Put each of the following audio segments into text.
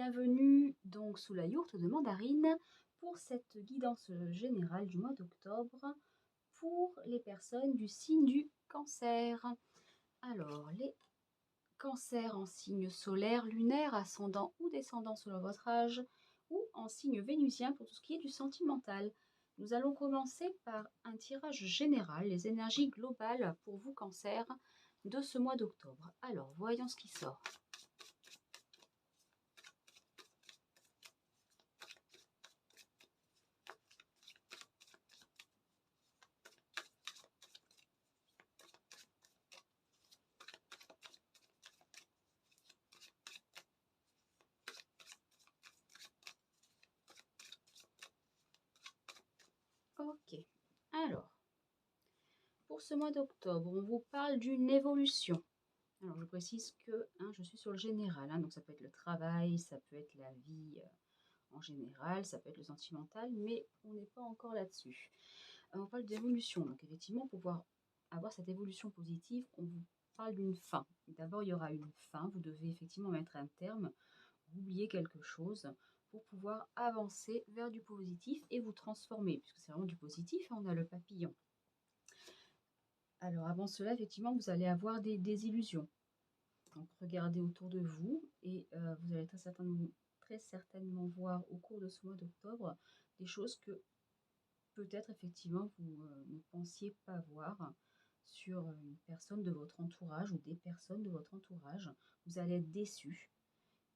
Bienvenue donc sous la yourte de Mandarine pour cette guidance générale du mois d'octobre pour les personnes du signe du Cancer. Alors, les cancers en signe solaire, lunaire, ascendant ou descendant selon votre âge, ou en signe vénusien pour tout ce qui est du sentimental. Nous allons commencer par un tirage général, les énergies globales pour vous, Cancer, de ce mois d'octobre. Alors, voyons ce qui sort. Ok, alors, pour ce mois d'octobre, on vous parle d'une évolution. Alors, je précise que je suis sur le général, donc ça peut être le travail, ça peut être la vie en général, ça peut être le sentimental, mais on n'est pas encore là-dessus. On parle d'évolution, donc effectivement, pour pouvoir avoir cette évolution positive, on vous parle d'une fin. D'abord, il y aura une fin, vous devez effectivement mettre un terme, oublier quelque chose pour pouvoir avancer vers du positif et vous transformer, puisque c'est vraiment du positif, on a le papillon. Alors avant cela, effectivement, vous allez avoir des désillusions. Donc regardez autour de vous et vous allez très certainement voir au cours de ce mois d'octobre des choses que peut-être effectivement vous ne pensiez pas voir sur une personne de votre entourage ou des personnes de votre entourage. Vous allez être déçus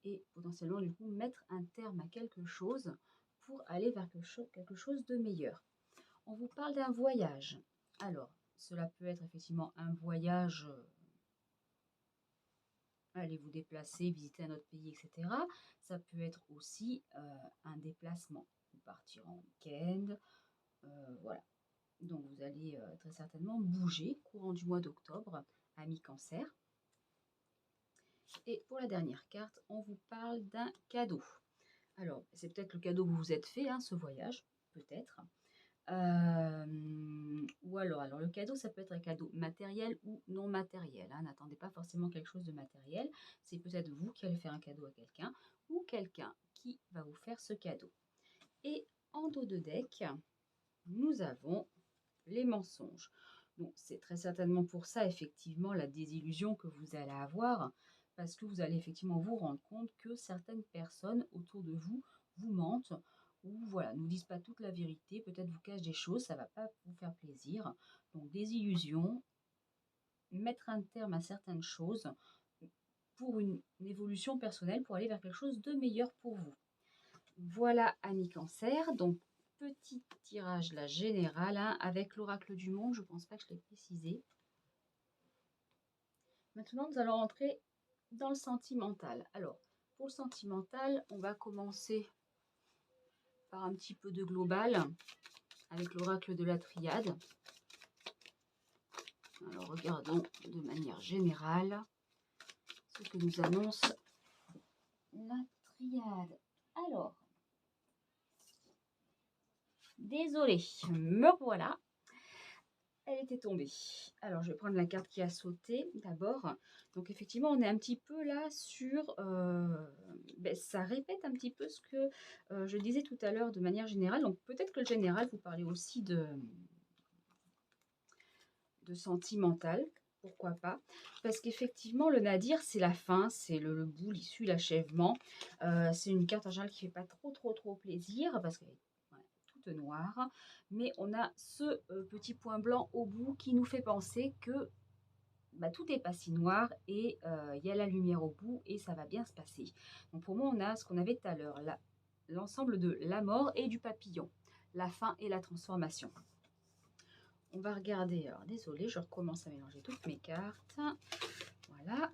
et potentiellement du coup mettre un terme à quelque chose pour aller vers quelque chose de meilleur. On vous parle d'un voyage. Alors, cela peut être effectivement un voyage, aller vous déplacer, visiter un autre pays, etc. Ça peut être aussi un déplacement, vous partir en week-end, voilà. Donc vous allez très certainement bouger courant du mois d'octobre, ami Cancer. Et pour la dernière carte, on vous parle d'un cadeau. Alors, c'est peut-être le cadeau que vous vous êtes fait, ce voyage, peut-être. Ou alors le cadeau, ça peut être un cadeau matériel ou non matériel. N'attendez pas forcément quelque chose de matériel. C'est peut-être vous qui allez faire un cadeau à quelqu'un ou quelqu'un qui va vous faire ce cadeau. Et en dos de deck, nous avons les mensonges. Donc, c'est très certainement pour ça, effectivement, la désillusion que vous allez avoir, parce que vous allez effectivement vous rendre compte que certaines personnes autour de vous vous mentent ou voilà, nous disent pas toute la vérité, peut-être vous cachent des choses, ça va pas vous faire plaisir. Donc, désillusion, mettre un terme à certaines choses pour une évolution personnelle, pour aller vers quelque chose de meilleur pour vous. Voilà, amis Cancer, donc petit tirage là général avec l'oracle du monde, je ne pense pas que je l'ai précisé. Maintenant, nous allons rentrer dans le sentimental. Alors, pour le sentimental, on va commencer par un petit peu de global avec l'oracle de la triade. Alors, regardons de manière générale ce que nous annonce la triade. Alors, désolée, me voilà. Elle était tombée. Alors, je vais prendre la carte qui a sauté d'abord. Donc, effectivement, on est un petit peu là sur... ça répète un petit peu ce que je disais tout à l'heure de manière générale. Donc, peut-être que le général, vous parlez aussi de sentimental. Pourquoi pas? Parce qu'effectivement, le nadir, c'est la fin, c'est le bout, l'issue, l'achèvement. C'est une carte en général qui ne fait pas trop plaisir parce qu'elle est toute noire. Mais on a ce petit point blanc au bout qui nous fait penser que tout n'est pas si noir et il y a la lumière au bout et ça va bien se passer. Donc pour moi, on a ce qu'on avait tout à l'heure, l'ensemble de la mort et du papillon, la fin et la transformation. On va regarder, alors désolé, je recommence à mélanger toutes mes cartes. Voilà.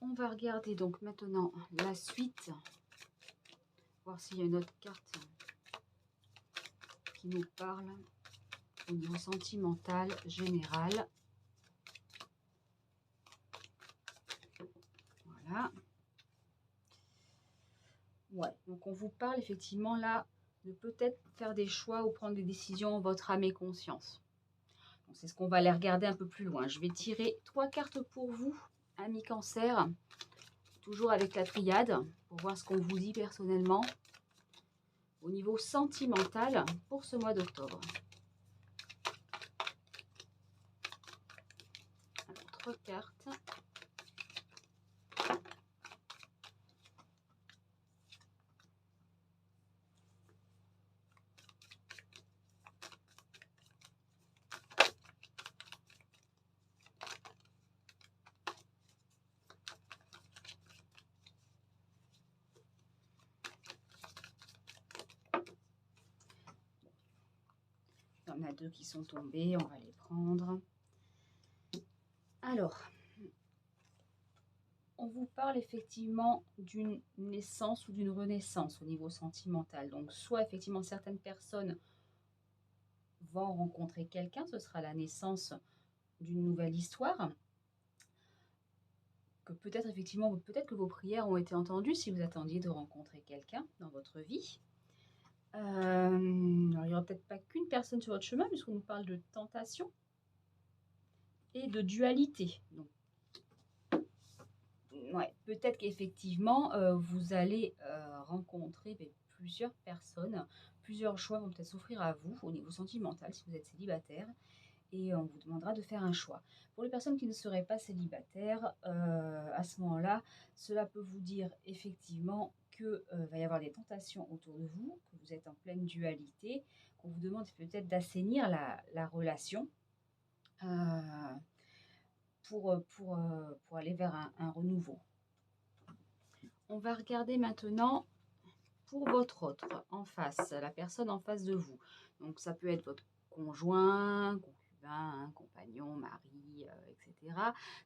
On va regarder donc maintenant la suite, voir s'il y a une autre carte qui nous parle au niveau sentimental, général. Voilà. Ouais, donc on vous parle effectivement là de peut-être faire des choix ou prendre des décisions en votre âme et conscience. C'est ce qu'on va aller regarder un peu plus loin. Je vais tirer 3 cartes pour vous, amis Cancer. Toujours avec la triade, pour voir ce qu'on vous dit personnellement au niveau sentimental pour ce mois d'octobre. Alors, 3 cartes. Il y en a 2 qui sont tombés, on va les prendre. Alors, on vous parle effectivement d'une naissance ou d'une renaissance au niveau sentimental. Donc, soit effectivement certaines personnes vont rencontrer quelqu'un, ce sera la naissance d'une nouvelle histoire. Que peut-être effectivement, peut-être que vos prières ont été entendues si vous attendiez de rencontrer quelqu'un dans votre vie. Alors, il n'y aura peut-être pas qu'une personne sur votre chemin, puisqu'on nous parle de tentation et de dualité. Donc, ouais, peut-être qu'effectivement, vous allez rencontrer plusieurs personnes, plusieurs choix vont peut-être s'offrir à vous au niveau sentimental si vous êtes célibataire, et on vous demandera de faire un choix. Pour les personnes qui ne seraient pas célibataires, à ce moment-là, cela peut vous dire effectivement que va y avoir des tentations autour de vous, que vous êtes en pleine dualité, qu'on vous demande peut-être d'assainir la relation pour aller vers un renouveau. On va regarder maintenant pour votre autre en face, la personne en face de vous. Donc ça peut être votre conjoint, concubin, compagnon, mari, etc.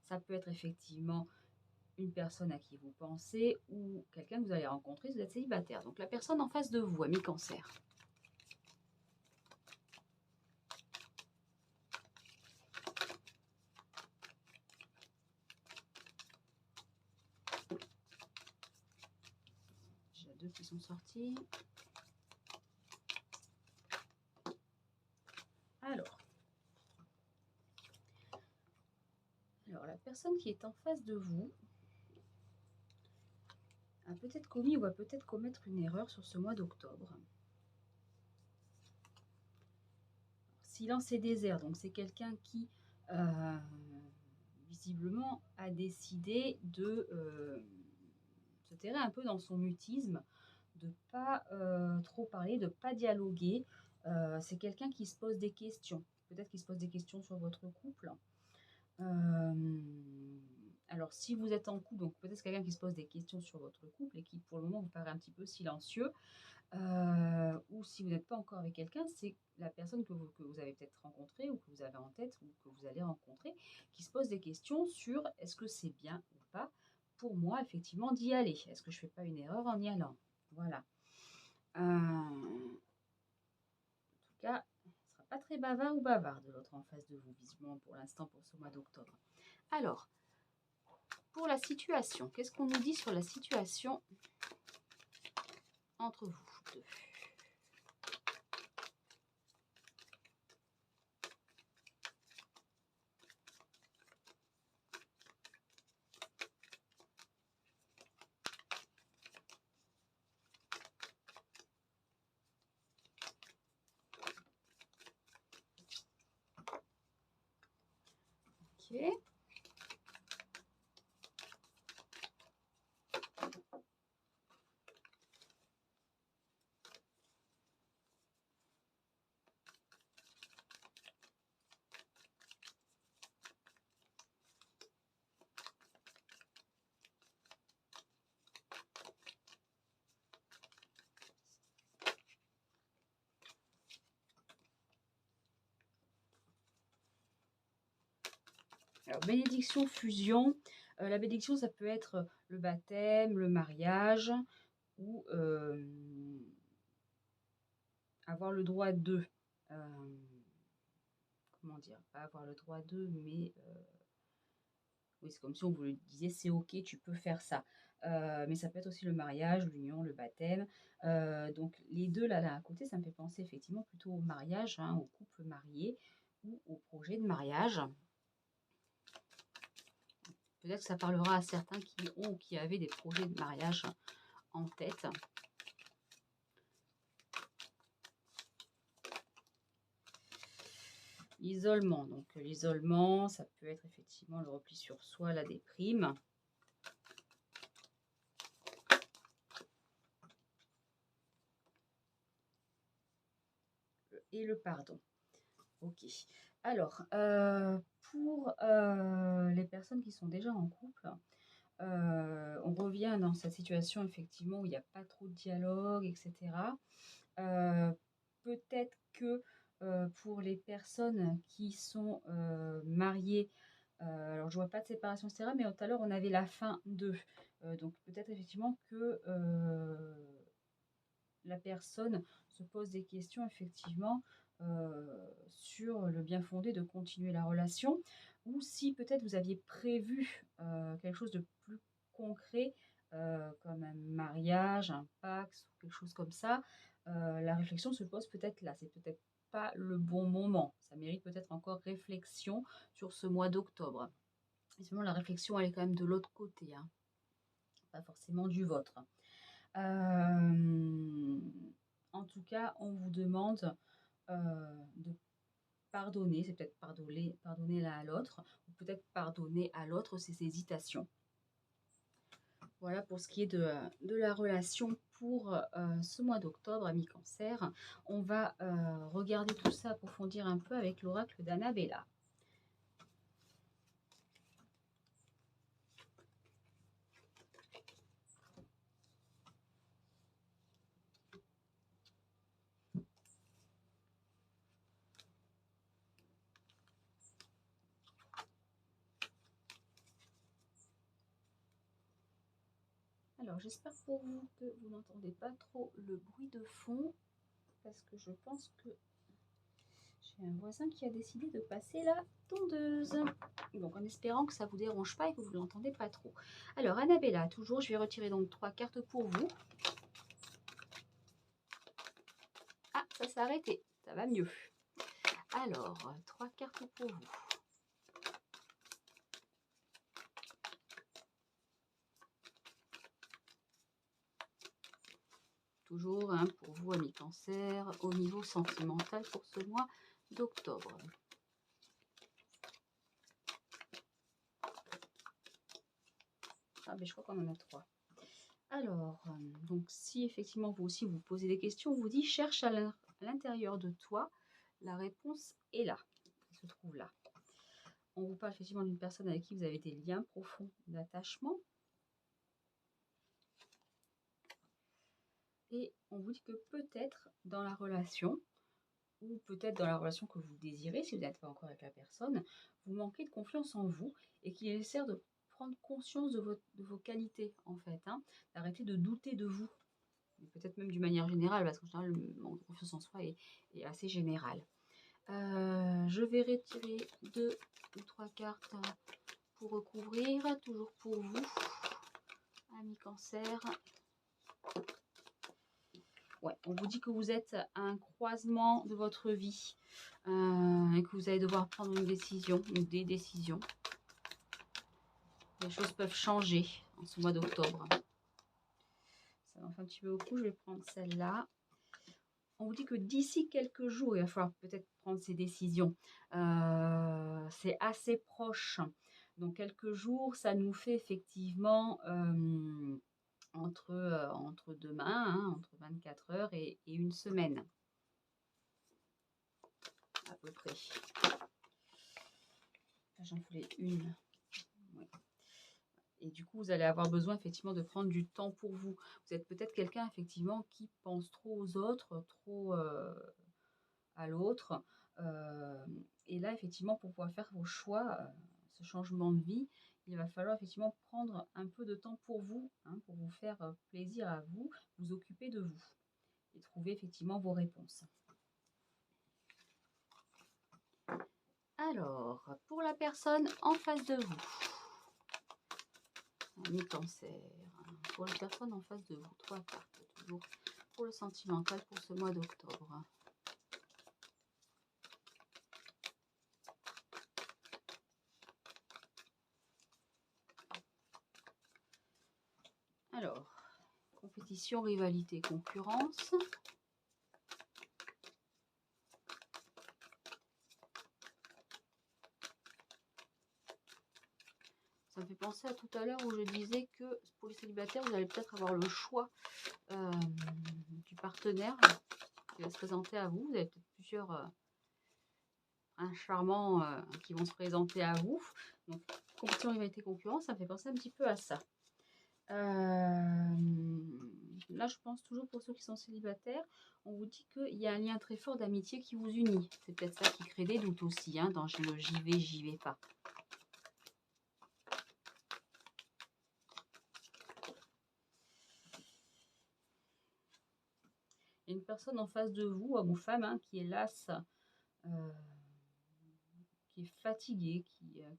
Ça peut être effectivement une personne à qui vous pensez ou quelqu'un que vous allez rencontrer si vous êtes célibataire. Donc la personne en face de vous, ami Cancer. J'ai 2 qui sont sortis. Alors, la personne qui est en face de vous a peut-être commis ou va peut-être commettre une erreur sur ce mois d'octobre. Silence et désert, donc c'est quelqu'un qui visiblement a décidé de se terrer un peu dans son mutisme, de pas trop parler, de pas dialoguer. C'est quelqu'un qui se pose des questions, peut-être qu'il se pose des questions sur votre couple. Alors, si vous êtes en couple, donc peut-être quelqu'un qui se pose des questions sur votre couple et qui, pour le moment, vous paraît un petit peu silencieux. Ou si vous n'êtes pas encore avec quelqu'un, c'est la personne que vous avez peut-être rencontrée ou que vous avez en tête ou que vous allez rencontrer qui se pose des questions sur est-ce que c'est bien ou pas pour moi, effectivement, d'y aller. Est-ce que je ne fais pas une erreur en y allant? Voilà. En tout cas, ce ne sera pas très bavard ou bavard de l'autre en face de vous, visiblement, pour l'instant, pour ce mois d'octobre. Alors, pour la situation, qu'est-ce qu'on nous dit sur la situation entre vous deux? Ok. Alors, bénédiction, fusion. La bénédiction, ça peut être le baptême, le mariage ou avoir le droit de. Comment dire? Pas avoir le droit de, mais oui, c'est comme si on vous le disait, c'est ok, tu peux faire ça. Mais ça peut être aussi le mariage, l'union, le baptême. Donc les deux là à côté, ça me fait penser effectivement plutôt au mariage, hein, au couple marié ou au projet de mariage. Peut-être que ça parlera à certains qui ont ou qui avaient des projets de mariage en tête. L'isolement, donc l'isolement, ça peut être effectivement le repli sur soi, la déprime. Et le pardon. Ok. Alors, pour les personnes qui sont déjà en couple, on revient dans cette situation effectivement où il n'y a pas trop de dialogue, etc. Peut-être que pour les personnes qui sont mariées, alors je vois pas de séparation, etc. Mais tout à l'heure on avait la fin de. Donc peut-être effectivement que la personne se pose des questions effectivement sur le bien fondé de continuer la relation, ou si peut-être vous aviez prévu quelque chose de plus concret, comme un mariage, un Pacs ou quelque chose comme ça. La réflexion se pose peut-être là, c'est peut-être pas le bon moment, ça mérite peut-être encore réflexion sur ce mois d'octobre. Et sinon la réflexion elle est quand même de l'autre côté, hein, pas forcément du vôtre. En tout cas, on vous demande de pardonner, c'est peut-être pardonner l'un à l'autre, ou peut-être pardonner à l'autre ses hésitations. Voilà pour ce qui est de la relation pour ce mois d'octobre, ami Cancer. On va regarder tout ça, approfondir un peu avec l'oracle d'Annabella. Alors, j'espère pour vous que vous n'entendez pas trop le bruit de fond, parce que je pense que j'ai un voisin qui a décidé de passer la tondeuse. Donc, en espérant que ça ne vous dérange pas et que vous ne l'entendez pas trop. Alors, Annabella, toujours, je vais retirer donc 3 cartes pour vous. Ah, ça s'est arrêté, ça va mieux. Alors, 3 cartes pour vous. Toujours hein, pour vous, amis Cancer, au niveau sentimental pour ce mois d'octobre. Ah, mais je crois qu'on en a 3. Alors, donc si effectivement vous aussi vous posez des questions, on vous dit cherche à l'intérieur de toi, la réponse est là, elle se trouve là. On vous parle effectivement d'une personne avec qui vous avez des liens profonds d'attachement. Et on vous dit que peut-être dans la relation, ou peut-être dans la relation que vous désirez, si vous n'êtes pas encore avec la personne, vous manquez de confiance en vous et qu'il est nécessaire de prendre conscience de vos qualités, en fait, hein, d'arrêter de douter de vous, peut-être même d'une manière générale, parce qu'en général, le manque de confiance en soi est assez général. Je vais retirer 2 ou 3 cartes pour recouvrir, toujours pour vous, amis Cancer. Ouais, on vous dit que vous êtes à un croisement de votre vie et que vous allez devoir prendre une décision ou des décisions. Les choses peuvent changer en ce mois d'octobre. Ça m'en fait un petit peu beaucoup, je vais prendre celle-là. On vous dit que d'ici quelques jours, il va falloir peut-être prendre ces décisions. C'est assez proche. Donc quelques jours, ça nous fait effectivement entre demain, hein, entre 24 heures et une semaine. À peu près. J'en voulais une. Ouais. Et du coup, vous allez avoir besoin effectivement de prendre du temps pour vous. Vous êtes peut-être quelqu'un effectivement qui pense trop aux autres, trop à l'autre. Et là, effectivement, pour pouvoir faire vos choix, ce changement de vie, il va falloir effectivement prendre un peu de temps pour vous, hein, pour vous faire plaisir à vous, vous occuper de vous et trouver effectivement vos réponses. Alors, pour la personne en face de vous, ami Cancer, pour la personne en face de vous, 3 cartes toujours pour le sentimental pour ce mois d'octobre. compétition, rivalité, concurrence. Ça me fait penser à tout à l'heure où je disais que pour les célibataires, vous allez peut-être avoir le choix du partenaire qui va se présenter à vous. Vous avez peut-être plusieurs princes charmants qui vont se présenter à vous. Donc, compétition, rivalité, concurrence, ça me fait penser un petit peu à ça. Là, je pense toujours pour ceux qui sont célibataires, on vous dit qu'il y a un lien très fort d'amitié qui vous unit. C'est peut-être ça qui crée des doutes aussi, hein, dans le j'y vais pas. Il y a une personne en face de vous, homme ou femme, hein, qui est lasse, qui est fatiguée,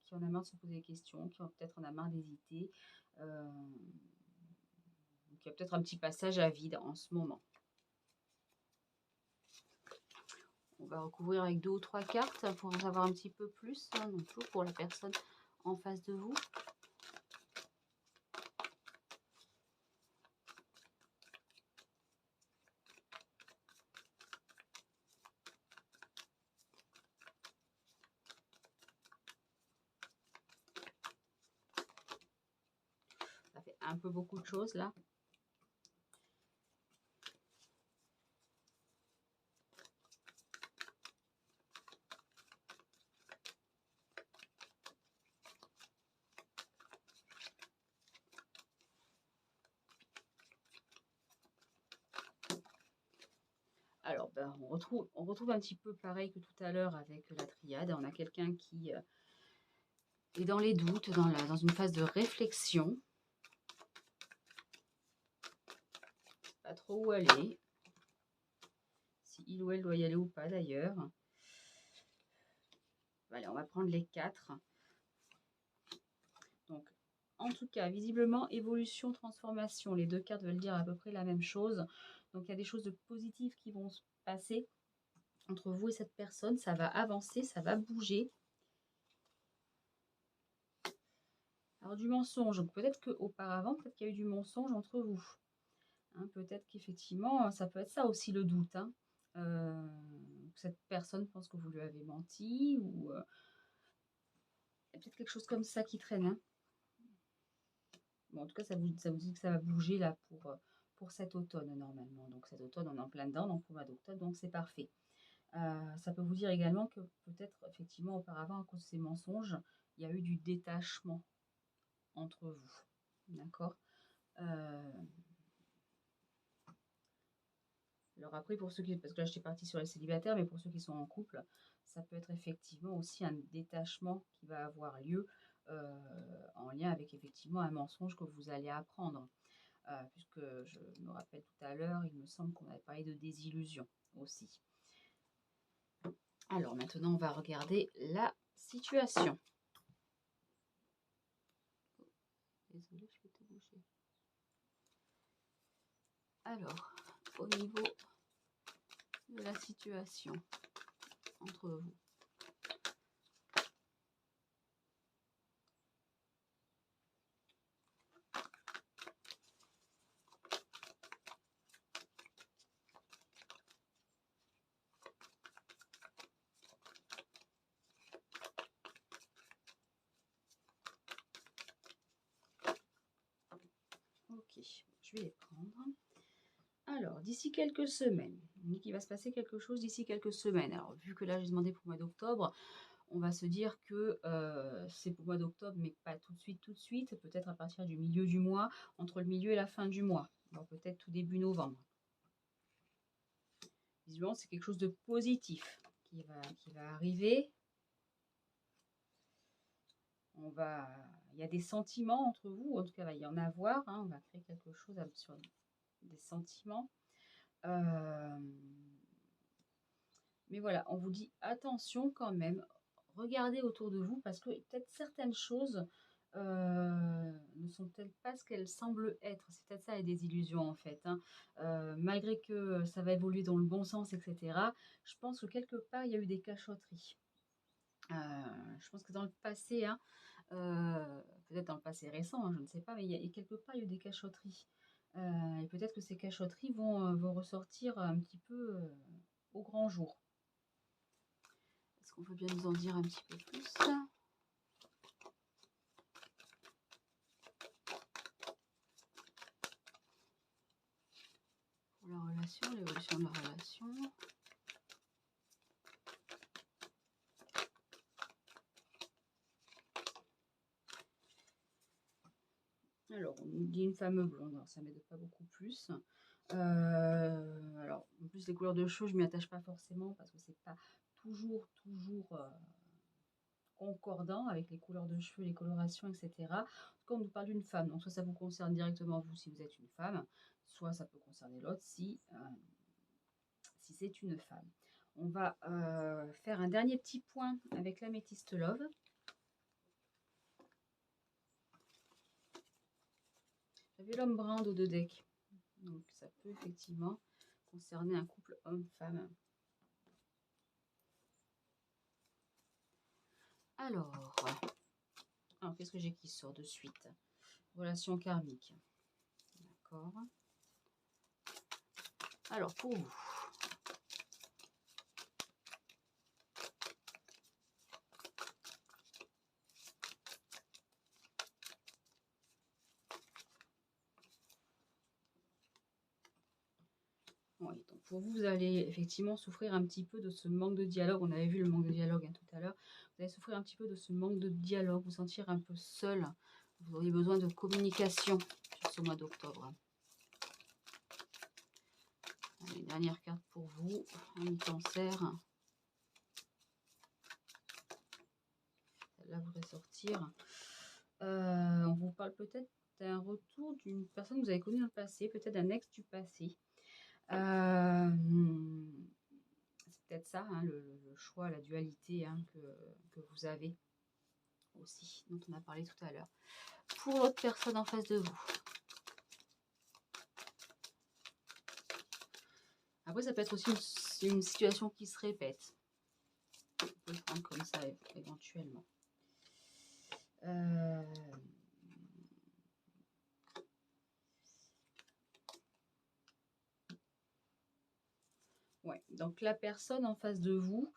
qui en a marre de se poser des questions, qui peut-être en a marre d'hésiter, qui a peut-être un petit passage à vide en ce moment. On va recouvrir avec 2 ou 3 cartes pour en savoir un petit peu plus, hein, donc pour la personne en face de vous. Ça fait un peu beaucoup de choses là. Alors, ben, on retrouve un petit peu pareil que tout à l'heure avec la triade. On a quelqu'un qui est dans les doutes, dans une phase de réflexion. Pas trop où aller. Si il ou elle doit y aller ou pas d'ailleurs. Allez, on va prendre les 4. Donc, en tout cas, visiblement, évolution, transformation. Les 2 cartes veulent dire à peu près la même chose. Donc, il y a des choses de positives qui vont se passer entre vous et cette personne. Ça va avancer, ça va bouger. Alors, du mensonge. Peut-être qu'auparavant, peut-être qu'il y a eu du mensonge entre vous. Hein, peut-être qu'effectivement, ça peut être ça aussi le doute. Hein. Cette personne pense que vous lui avez menti ou il y a peut-être quelque chose comme ça qui traîne. Hein. Bon, en tout cas, ça vous dit que ça va bouger là pour cet automne normalement. Donc cet automne, on est en plein dedans, donc au mois d'octobre, donc c'est parfait. Ça peut vous dire également que peut-être effectivement auparavant, à cause de ces mensonges, il y a eu du détachement entre vous. D'accord. Alors après, pour ceux qui, parce que là j'étais partie sur les célibataires, mais pour ceux qui sont en couple, ça peut être effectivement aussi un détachement qui va avoir lieu en lien avec effectivement un mensonge que vous allez apprendre. Puisque je me rappelle tout à l'heure, il me semble qu'on avait parlé de désillusion aussi. Alors maintenant, on va regarder la situation. Désolée, je peux te bouger. Alors, au niveau de la situation entre vous. Ok, je vais les prendre. Alors, d'ici quelques semaines, on dit qu'il va se passer quelque chose d'ici quelques semaines. Alors, vu que là, j'ai demandé pour le mois d'octobre, on va se dire que c'est pour le mois d'octobre, mais pas tout de suite, peut-être à partir du milieu du mois, entre le milieu et la fin du mois, alors peut-être tout début novembre. Visuellement, c'est quelque chose de positif qui va arriver. Il y a des sentiments entre vous, en tout cas, il va y en avoir. Hein, on va créer quelque chose sur des sentiments. Mais voilà, on vous dit attention quand même, regardez autour de vous parce que peut-être certaines choses ne sont peut-être pas ce qu'elles semblent être. C'est peut-être ça les désillusions en fait. Hein. Malgré que ça va évoluer dans le bon sens, etc., je pense que quelque part il y a eu des cachotteries. Je pense que dans le passé, hein, peut-être dans le passé récent, hein, je ne sais pas, mais quelque part il y a eu des cachotteries. Et peut-être que ces cachotteries vont ressortir un petit peu au grand jour. Est-ce qu'on peut bien nous en dire un petit peu plus? Pour la relation, l'évolution de la relation. Alors, on nous dit une femme blonde, alors ça m'aide pas beaucoup plus. Alors, en plus, les couleurs de cheveux, je m'y attache pas forcément parce que c'est pas toujours concordant avec les couleurs de cheveux, les colorations, etc. En tout cas, on nous parle d'une femme, donc soit ça vous concerne directement vous si vous êtes une femme, soit ça peut concerner l'autre si c'est une femme. On va faire un dernier petit point avec l'améthyste love. J'avais l'homme brun de deux decks. Donc ça peut effectivement concerner un couple homme-femme. Alors qu'est-ce que j'ai qui sort de suite? Relation karmique. D'accord. Alors, pour vous. Oui, donc pour vous, vous allez effectivement souffrir un petit peu de ce manque de dialogue. On avait vu le manque de dialogue tout à l'heure. Vous allez souffrir un petit peu de ce manque de dialogue, vous sentir un peu seul. Vous auriez besoin de communication sur ce mois d'octobre. Allez, dernière carte pour vous, ami cancer. Celle-là voudrait sortir. On vous parle peut-être d'un retour d'une personne que vous avez connue dans le passé, peut-être d'un ex du passé. C'est peut-être ça, hein, le choix, la dualité hein, que vous avez aussi, dont on a parlé tout à l'heure. Pour l'autre personne en face de vous. Après, ça peut être aussi une situation qui se répète. On peut le prendre comme ça éventuellement. Ouais, donc la personne en face de vous,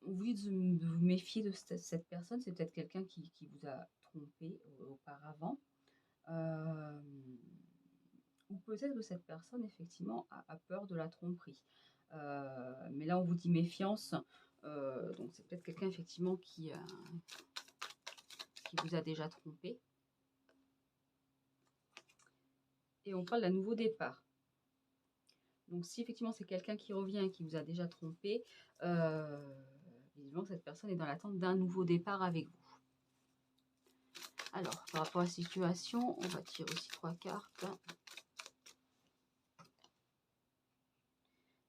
oui, de vous méfier de cette personne. C'est peut-être quelqu'un qui vous a trompé auparavant. Ou peut-être que cette personne, effectivement, a peur de la tromperie. Mais là, on vous dit méfiance. Donc, c'est peut-être quelqu'un, effectivement, qui vous a déjà trompé. Et on parle d'un nouveau départ. Donc, si effectivement, c'est quelqu'un qui revient et qui vous a déjà trompé, évidemment, cette personne est dans l'attente d'un nouveau départ avec vous. Alors, par rapport à la situation, on va tirer aussi 3 cartes.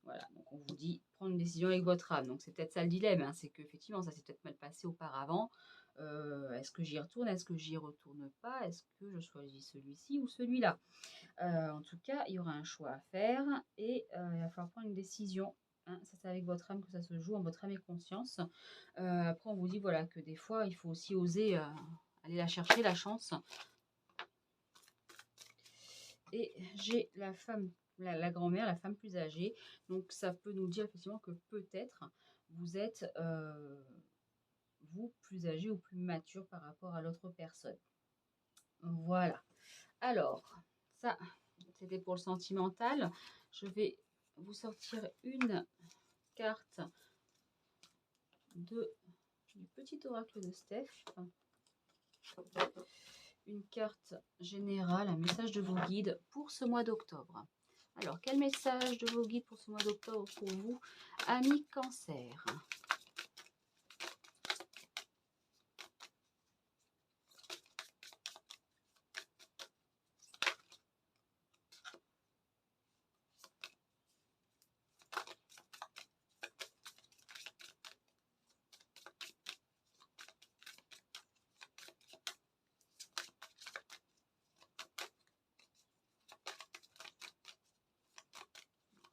Voilà, donc on vous dit prendre une décision avec votre âme. Donc c'est peut-être ça le dilemme, hein, c'est qu'effectivement ça s'est peut-être mal passé auparavant. Est-ce que j'y retourne? Est-ce que j'y retourne pas? Est-ce que je choisis celui-ci ou celui-là? En tout cas, il y aura un choix à faire et il va falloir prendre une décision. Hein. Ça, c'est avec votre âme que ça se joue, en votre âme et conscience. Après, on vous dit voilà que des fois, il faut aussi oser aller la chercher, la chance. Et j'ai la femme, la grand-mère, la femme plus âgée. Donc ça peut nous dire effectivement que peut-être vous êtes, vous, plus âgé ou plus mature par rapport à l'autre personne. Voilà. Alors, ça, c'était pour le sentimental. Je vais vous sortir une carte du petit oracle de Steph. Une carte générale, un message de vos guides pour ce mois d'octobre. Alors, quel message de vos guides pour ce mois d'octobre pour vous, amis cancer?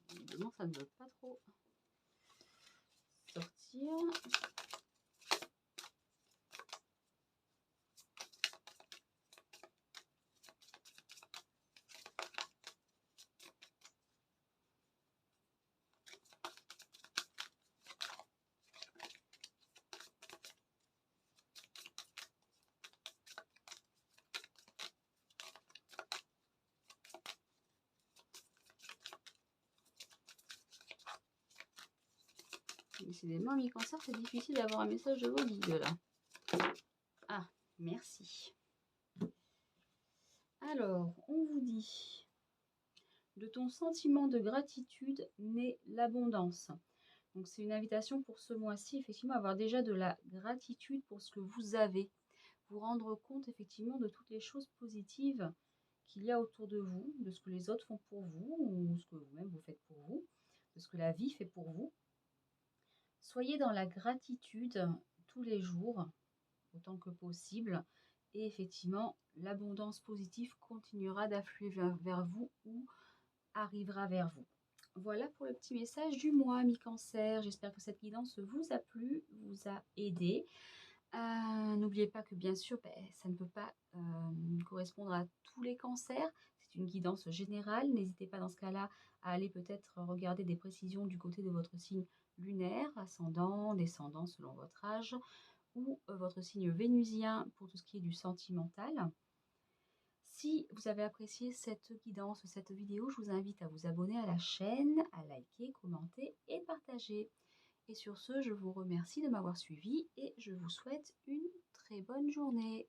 Évidemment, ça ne veut pas trop sortir. Décidément, ami Cancer, c'est difficile d'avoir un message de vos guides là. Ah, merci. Alors, on vous dit, de ton sentiment de gratitude naît l'abondance. Donc, c'est une invitation pour ce mois-ci, effectivement, à avoir déjà de la gratitude pour ce que vous avez. Vous rendre compte, effectivement, de toutes les choses positives qu'il y a autour de vous, de ce que les autres font pour vous, ou ce que vous-même vous faites pour vous, de ce que la vie fait pour vous. Soyez dans la gratitude tous les jours, autant que possible. Et effectivement, l'abondance positive continuera d'affluer vers vous ou arrivera vers vous. Voilà pour le petit message du mois, mi-cancer. J'espère que cette guidance vous a plu, vous a aidé. N'oubliez pas que bien sûr, ça ne peut pas correspondre à tous les cancers. C'est une guidance générale. N'hésitez pas dans ce cas-là à aller peut-être regarder des précisions du côté de votre signe lunaire, ascendant, descendant selon votre âge, ou votre signe vénusien pour tout ce qui est du sentimental. Si vous avez apprécié cette guidance, cette vidéo, je vous invite à vous abonner à la chaîne, à liker, commenter et partager. Et sur ce, je vous remercie de m'avoir suivi et je vous souhaite une très bonne journée.